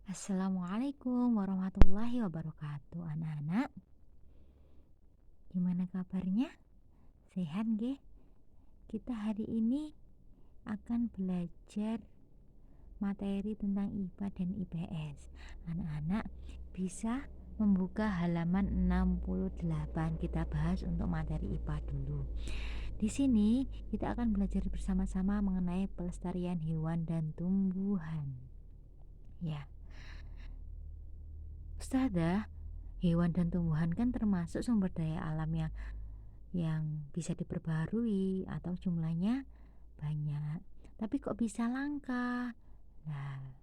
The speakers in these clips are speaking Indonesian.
Assalamualaikum warahmatullahi wabarakatuh. Anak-anak, gimana kabarnya? Sehat nggih? Kita hari ini akan belajar materi tentang IPA dan IPS. Anak-anak bisa membuka halaman 68. Kita bahas untuk materi IPA dulu. Di sini kita akan belajar bersama-sama mengenai pelestarian hewan dan tumbuhan. Ya, Ustazah, hewan dan tumbuhan kan termasuk sumber daya alam yang bisa diperbarui atau jumlahnya banyak. Tapi kok bisa langka? Nah,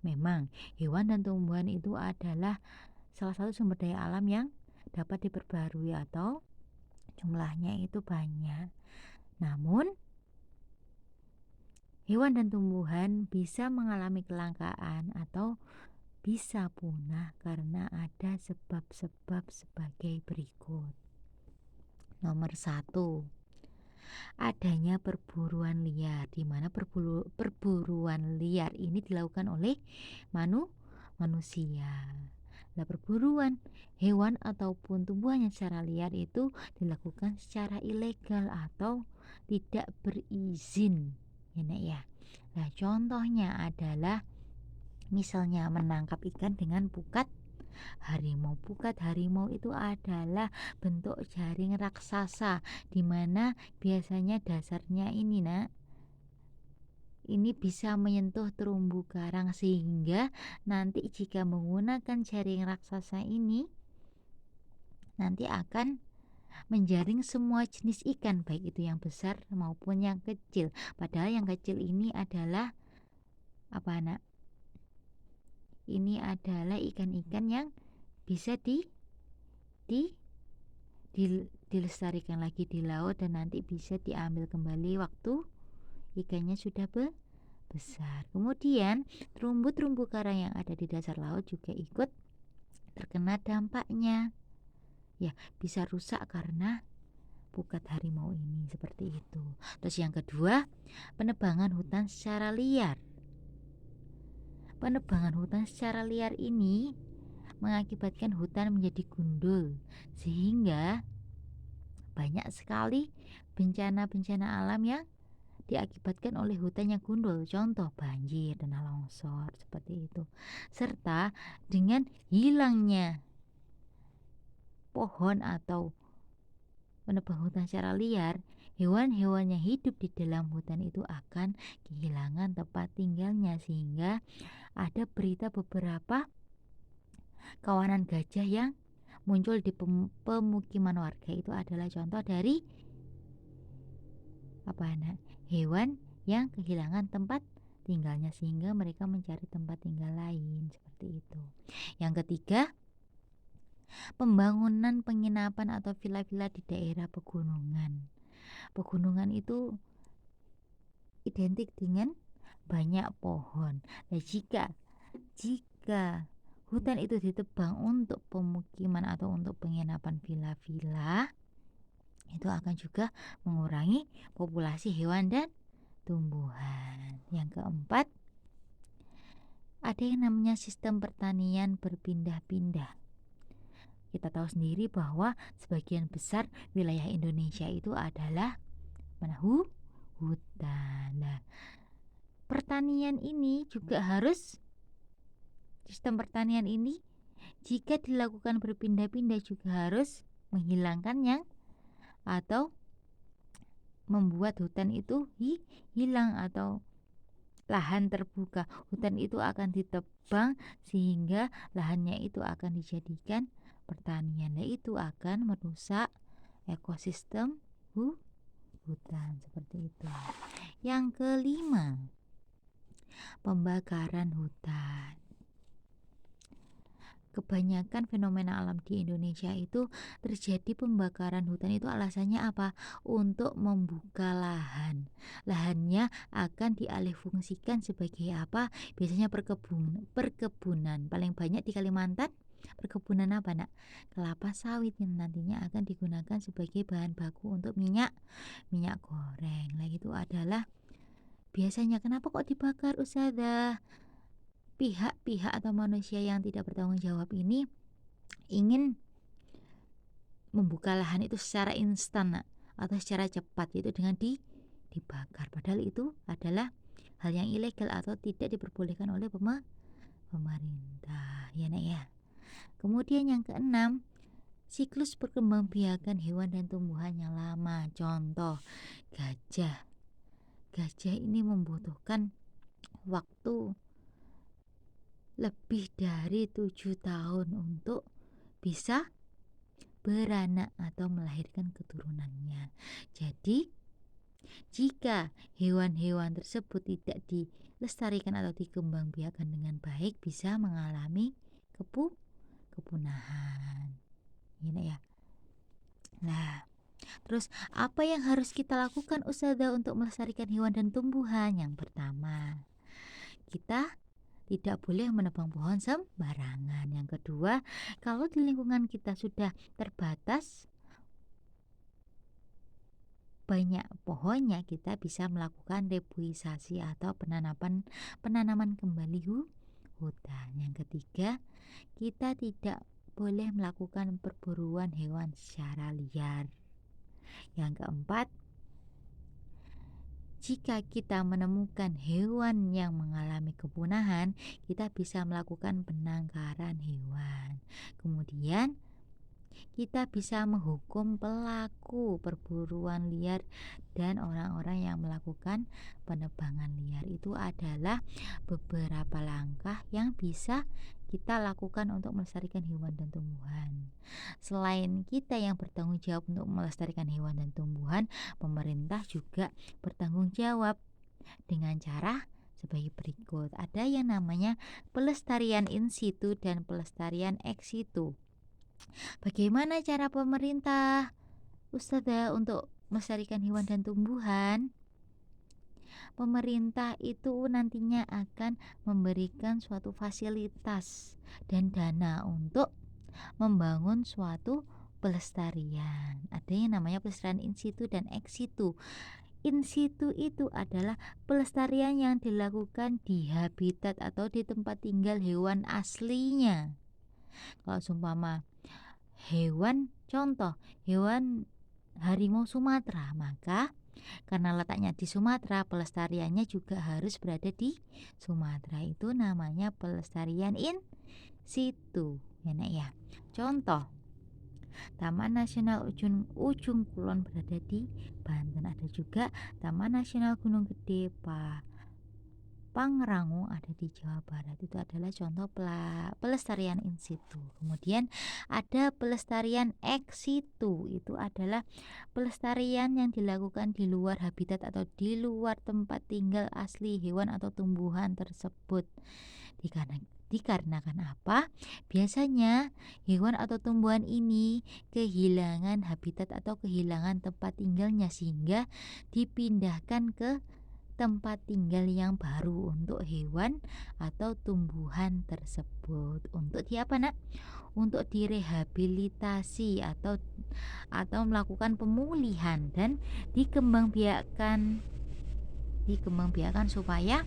memang hewan dan tumbuhan itu adalah salah satu sumber daya alam yang dapat diperbarui atau jumlahnya itu banyak. Namun, hewan dan tumbuhan bisa mengalami kelangkaan atau bisa punah karena ada sebab-sebab sebagai berikut. Nomor 1, adanya perburuan liar, di mana perburuan liar ini dilakukan oleh manusia. Nah, perburuan hewan ataupun tumbuhan yang secara liar itu dilakukan secara ilegal atau tidak berizin, ya Nak ya. Nah, contohnya adalah misalnya menangkap ikan dengan pukat harimau. Pukat harimau itu adalah bentuk jaring raksasa di mana biasanya dasarnya ini bisa menyentuh terumbu karang, sehingga nanti jika menggunakan jaring raksasa ini nanti akan menjaring semua jenis ikan, baik itu yang besar maupun yang kecil. Padahal yang kecil ini adalah apa Nak? Ini adalah ikan-ikan yang bisa di dilestarikan lagi di laut dan nanti bisa diambil kembali waktu ikannya sudah besar. Kemudian terumbu-terumbu karang yang ada di dasar laut juga ikut terkena dampaknya. Ya, bisa rusak karena pukat harimau ini, seperti itu. Terus yang kedua, penebangan hutan secara liar. Penebangan hutan secara liar ini mengakibatkan hutan menjadi gundul, sehingga banyak sekali bencana-bencana alam yang diakibatkan oleh hutan yang gundul, contoh banjir, tanah longsor, seperti itu. Serta dengan hilangnya pohon atau menebang hutan secara liar, hewan-hewan yang hidup di dalam hutan itu akan kehilangan tempat tinggalnya, sehingga ada berita beberapa kawanan gajah yang muncul di pemukiman warga. Itu adalah contoh dari hewan yang kehilangan tempat tinggalnya, sehingga mereka mencari tempat tinggal lain, seperti itu. Yang ketiga, pembangunan penginapan atau villa-villa di daerah pegunungan. Pegunungan itu identik dengan banyak pohon. Nah, jika hutan itu ditebang untuk pemukiman atau untuk penginapan villa-villa, itu akan juga mengurangi populasi hewan dan tumbuhan. Yang keempat, ada yang namanya sistem pertanian berpindah-pindah. Kita tahu sendiri bahwa sebagian besar wilayah Indonesia itu adalah hutan. Nah, pertanian ini juga harus sistem pertanian ini jika dilakukan berpindah-pindah juga harus menghilangkan yang atau membuat hutan itu hilang atau lahan terbuka. Hutan itu akan ditebang sehingga lahannya itu akan dijadikan pertanian. Nah, itu akan merusak ekosistem hutan, seperti itu. Yang kelima, pembakaran hutan. Kebanyakan fenomena alam di Indonesia itu terjadi pembakaran hutan, itu alasannya apa? Untuk membuka lahan. Lahannya akan dialihfungsikan sebagai apa? Biasanya perkebunan. Paling banyak di Kalimantan perkebunan apa Nak? Kelapa sawit yang nantinya akan digunakan sebagai bahan baku untuk minyak goreng. Nah, itu adalah biasanya. Kenapa kok dibakar Ustazah? pihak-pihak atau manusia yang tidak bertanggung jawab ini ingin membuka lahan itu secara instan, Nak, atau secara cepat, yaitu dengan dibakar. Padahal itu adalah hal yang ilegal atau tidak diperbolehkan oleh pemerintah. Ya, Nak ya. Kemudian yang keenam, siklus perkembangbiakan hewan dan tumbuhan yang lama. Contoh, gajah. Gajah ini membutuhkan waktu lebih dari 7 tahun untuk bisa beranak atau melahirkan keturunannya. Jadi, jika hewan-hewan tersebut tidak dilestarikan atau dikembangbiakan dengan baik, bisa mengalami kepunahan. Ini ya. Nah, terus apa yang harus kita lakukan Ustazah untuk melestarikan hewan dan tumbuhan? Yang pertama, kita tidak boleh menebang pohon sembarangan. Yang kedua, kalau di lingkungan kita sudah terbatas banyak pohonnya, kita bisa melakukan reboisasi atau penanaman kembali hutan. Yang ketiga, kita tidak boleh melakukan perburuan hewan secara liar. Yang keempat, jika kita menemukan hewan yang mengalami kepunahan, kita bisa melakukan penangkaran hewan. Kemudian, kita bisa menghukum pelaku perburuan liar dan orang-orang yang melakukan penebangan liar. Itu adalah beberapa langkah yang bisa kita lakukan untuk melestarikan hewan dan tumbuhan. Selain kita yang bertanggung jawab untuk melestarikan hewan dan tumbuhan, pemerintah juga bertanggung jawab dengan cara sebagai berikut. Ada yang namanya pelestarian in situ dan pelestarian ex situ. Bagaimana cara pemerintah Ustazah untuk melestarikan hewan dan tumbuhan? Pemerintah itu nantinya akan memberikan suatu fasilitas dan dana untuk membangun suatu pelestarian. Ada yang namanya pelestarian in situ dan ex situ. In situ itu adalah pelestarian yang dilakukan di habitat atau di tempat tinggal hewan aslinya. Kalau seumpama contoh hewan harimau Sumatera, maka karena letaknya di Sumatera, pelestariannya juga harus berada di Sumatera. Itu namanya pelestarian in situ, ya Nak ya. Contoh, Taman Nasional Ujung Kulon berada di Banten. Ada juga Taman Nasional Gunung Gede Pangrango ada di Jawa Barat. Itu adalah contoh pelestarian in situ. Kemudian ada pelestarian ex situ. Itu adalah pelestarian yang dilakukan di luar habitat atau di luar tempat tinggal asli hewan atau tumbuhan tersebut. Dikarenakan apa? Biasanya hewan atau tumbuhan ini kehilangan habitat atau kehilangan tempat tinggalnya sehingga dipindahkan ke tempat tinggal yang baru untuk hewan atau tumbuhan tersebut. Untuk apa Nak? Untuk direhabilitasi atau melakukan pemulihan dan dikembangbiakan supaya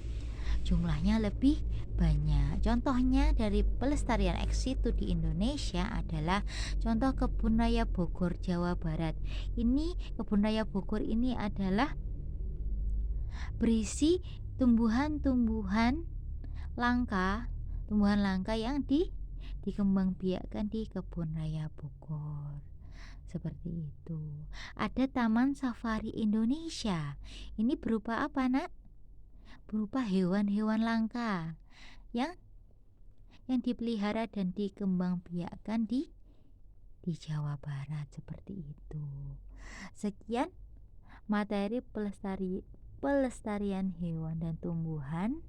jumlahnya lebih banyak. Contohnya dari pelestarian ex situ di Indonesia adalah contoh Kebun Raya Bogor, Jawa Barat. Kebun Raya Bogor ini adalah berisi tumbuhan langka yang dikembangbiakan di Kebun Raya Bogor. Seperti itu. Ada Taman Safari Indonesia. Ini berupa apa Nak? Berupa hewan-hewan langka yang dipelihara dan dikembangbiakan di Jawa Barat, seperti itu. Sekian materi pelestarian hewan dan tumbuhan.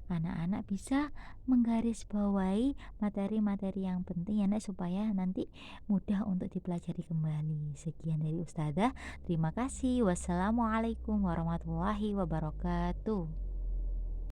Anak-anak bisa menggarisbawahi materi-materi yang penting ya Nak, supaya nanti mudah untuk dipelajari kembali. Sekian dari Ustazah. Terima kasih. Wassalamualaikum warahmatullahi wabarakatuh.